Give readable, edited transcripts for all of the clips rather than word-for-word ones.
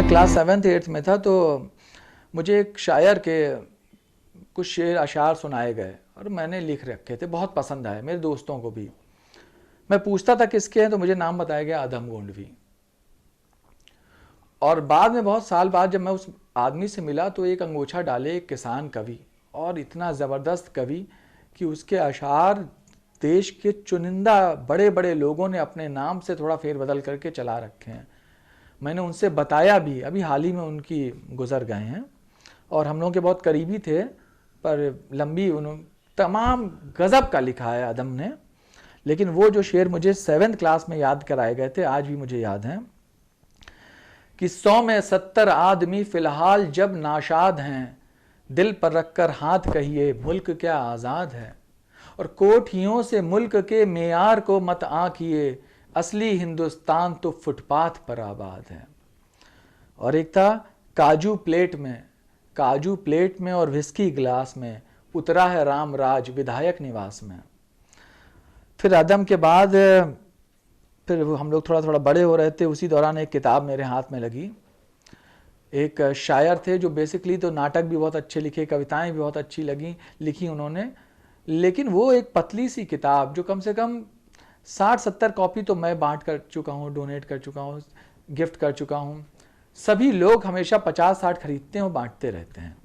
मैं class 7th 8th में था तो मुझे एक शायर के कुछ शेर अशार सुनाए गए और मैंने लिख रखे थे, बहुत पसंद आए मेरे दोस्तों को भी। मैं पूछता था किसके हैं तो मुझे नाम बताया गया अधम गोंडवी। और बाद में बहुत साल बाद जब मैं उस आदमी से मिला तो एक अंगोछा डाले एक किसान कवि, और इतना ज़बरदस्त कवि कि उसके अशार देश के चुनिंदा बड़े बड़े लोगों ने अपने नाम से थोड़ा फेरबदल करके चला रखे हैं। मैंने उनसे बताया भी, अभी हाल ही में उनकी गुजर गए हैं और हम लोगों के बहुत करीबी थे, पर लंबी उन्होंने तमाम गज़ब का लिखा है अदम ने। लेकिन वो जो शेर मुझे 7th क्लास में याद कराए गए थे आज भी मुझे याद हैं कि 100 में 70 आदमी फिलहाल जब नाशाद हैं, दिल पर रखकर हाथ कहिए मुल्क क्या आज़ाद है। और कोठियों से मुल्क के मेयार को मत आंकिए, असली हिंदुस्तान तो फुटपाथ पर आबाद है। और एक था काजू प्लेट में और विस्की गिलास में उतरा है राम राज विधायक निवास में। फिर आदम के बाद फिर हम लोग थोड़ा थोड़ा बड़े हो रहे थे, उसी दौरान एक किताब मेरे हाथ में लगी। एक शायर थे जो बेसिकली तो नाटक भी बहुत अच्छे लिखे, कविताएं भी बहुत अच्छी लिखी उन्होंने। लेकिन वो एक पतली सी किताब जो कम से कम 60-70 कॉपी तो मैं बांट कर चुका हूँ, डोनेट कर चुका हूँ, गिफ्ट कर चुका हूँ। सभी लोग हमेशा 50-60 खरीदते हैं और बांटते रहते हैं।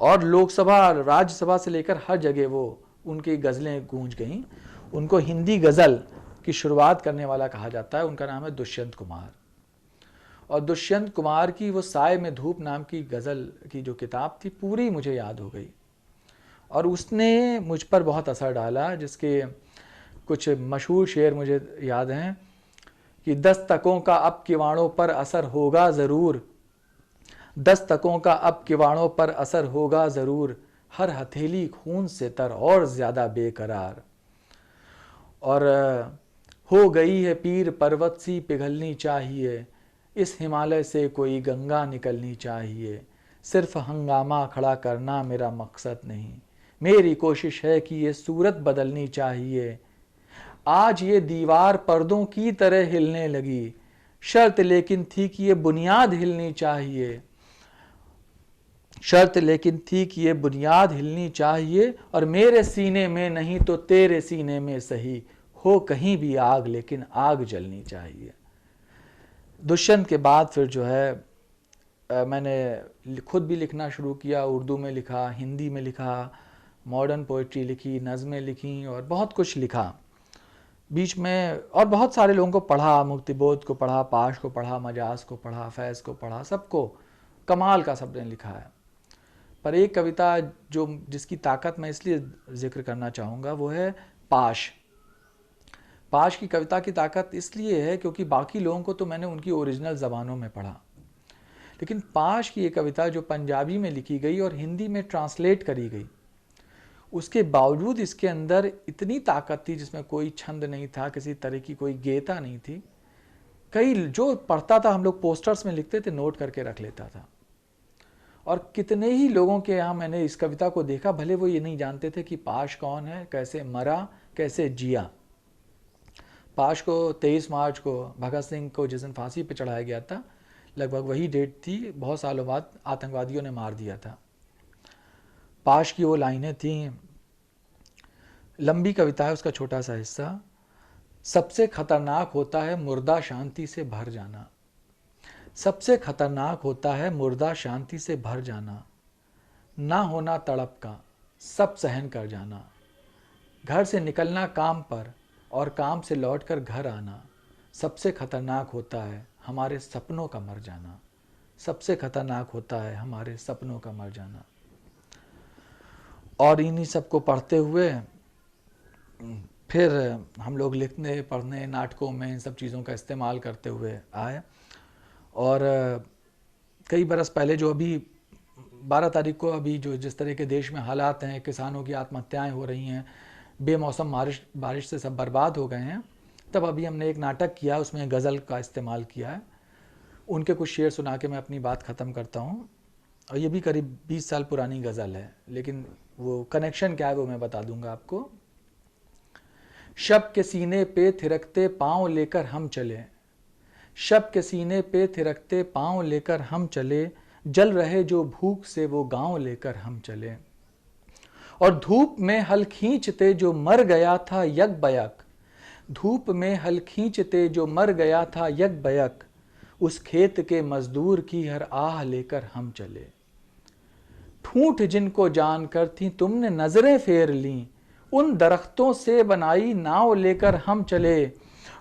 और लोकसभा राज्यसभा से लेकर हर जगह वो उनकी गज़लें गूंज गईं। उनको हिंदी गज़ल की शुरुआत करने वाला कहा जाता है। उनका नाम है दुष्यंत कुमार। और दुष्यंत कुमार की वो साए में धूप नाम की गज़ल की जो किताब थी पूरी मुझे याद हो गई और उसने मुझ पर बहुत असर डाला, जिसके कुछ मशहूर शेर मुझे याद हैं कि दस्तकों का अब किवाड़ों पर असर होगा ज़रूर, दस्तकों का अब किवाड़ों पर असर होगा ज़रूर, हर हथेली खून से तर और ज़्यादा बेकरार। और हो गई है पीर पर्वत सी पिघलनी चाहिए, इस हिमालय से कोई गंगा निकलनी चाहिए, सिर्फ हंगामा खड़ा करना मेरा मकसद नहीं, मेरी कोशिश है कि ये सूरत बदलनी चाहिए। आज ये दीवार पर्दों की तरह हिलने लगी, शर्त लेकिन थी कि ये बुनियाद हिलनी चाहिए, शर्त लेकिन थी कि ये बुनियाद हिलनी चाहिए, और मेरे सीने में नहीं तो तेरे सीने में सही, हो कहीं भी आग लेकिन आग जलनी चाहिए। दुष्यंत के बाद फिर जो है मैंने खुद भी लिखना शुरू किया। उर्दू में लिखा, हिंदी में लिखा, मॉडर्न पोइट्री लिखी, नज़में लिखी और बहुत कुछ लिखा बीच में। और बहुत सारे लोगों को पढ़ा, मुक्तिबोध को पढ़ा, पाश को पढ़ा, मजाज को पढ़ा, फैज़ को पढ़ा, सबको कमाल का सबने लिखा है। पर एक कविता जो जिसकी ताकत मैं इसलिए जिक्र करना चाहूँगा वो है पाश। पाश की कविता की ताकत इसलिए है क्योंकि बाकी लोगों को तो मैंने उनकी ओरिजिनल ज़बानों में पढ़ा, लेकिन पाश की ये कविता जो पंजाबी में लिखी गई और हिंदी में ट्रांसलेट करी गई, उसके बावजूद इसके अंदर इतनी ताकत थी जिसमें कोई छंद नहीं था, किसी तरह की कोई गेयता नहीं थी। कई जो पढ़ता था हम लोग पोस्टर्स में लिखते थे, नोट करके रख लेता था। और कितने ही लोगों के यहाँ मैंने इस कविता को देखा, भले वो ये नहीं जानते थे कि पाश कौन है, कैसे मरा, कैसे जिया। पाश को 23 मार्च को भगत सिंह को जिस दिन फांसी पे चढ़ाया गया था, लगभग वही डेट थी, बहुत सालों बाद आतंकवादियों ने मार दिया था। पाश की वो लाइनें थीं, लंबी कविता है उसका छोटा सा हिस्सा। सबसे खतरनाक होता है मुर्दा शांति से भर जाना, सबसे खतरनाक होता है मुर्दा शांति से भर जाना, ना होना तड़प का सब सहन कर जाना, घर से निकलना काम पर और काम से लौटकर घर आना, सबसे खतरनाक होता है हमारे सपनों का मर जाना, सबसे खतरनाक होता है हमारे सपनों का मर जाना। और इन्हीं सब को पढ़ते हुए फिर हम लोग लिखने, पढ़ने, नाटकों में इन सब चीज़ों का इस्तेमाल करते हुए आए। और कई बरस पहले जो अभी 12 तारीख को अभी जो जिस तरह के देश में हालात हैं, किसानों की आत्महत्याएं हो रही हैं, बेमौसम बारिश से सब बर्बाद हो गए हैं, तब अभी हमने एक नाटक किया, उसमें गज़ल का इस्तेमाल किया है। उनके कुछ शेर सुना के मैं अपनी बात ख़त्म करता हूँ। और ये भी करीब 20 साल पुरानी गज़ल है, लेकिन वो कनेक्शन क्या है वो मैं बता दूंगा आपको। शब के सीने पे थिरकते पाँव लेकर हम चले, शब के सीने पे थिरकते पांव लेकर हम चले, जल रहे जो भूख से वो गांव लेकर हम चले। और धूप में हल खींचते जो मर गया था यक बयक, धूप में हल खींचते जो मर गया था यक बयक, उस खेत के मजदूर की हर आह लेकर हम चले। ठूंठ जिनको जानकर थी तुमने नजरें फेर लीं, उन दरख्तों से बनाई नाव लेकर हम चले।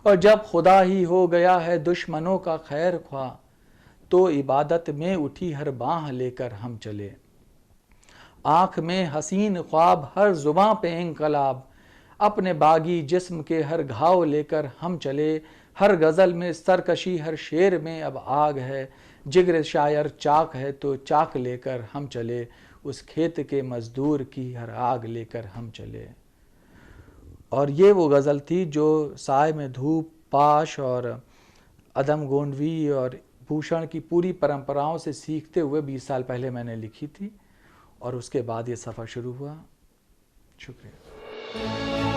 और जब खुदा ही हो गया है दुश्मनों का खैर ख्वाह, तो इबादत में उठी हर बाह लेकर हम चले। आंख में हसीन ख्वाब हर जुबां पे इंकलाब, अपने बागी जिस्म के हर घाव लेकर हम चले। हर गज़ल में सरकशी हर शेर में अब आग है, जिगर शायर चाक है तो चाक लेकर हम चले। उस खेत के मजदूर की हर आग लेकर हम चले। और ये वो गज़ल थी जो साय में धूप, पाश और अदम गोंडवी और भूषण की पूरी परंपराओं से सीखते हुए 20 साल पहले मैंने लिखी थी, और उसके बाद ये सफ़र शुरू हुआ। शुक्रिया।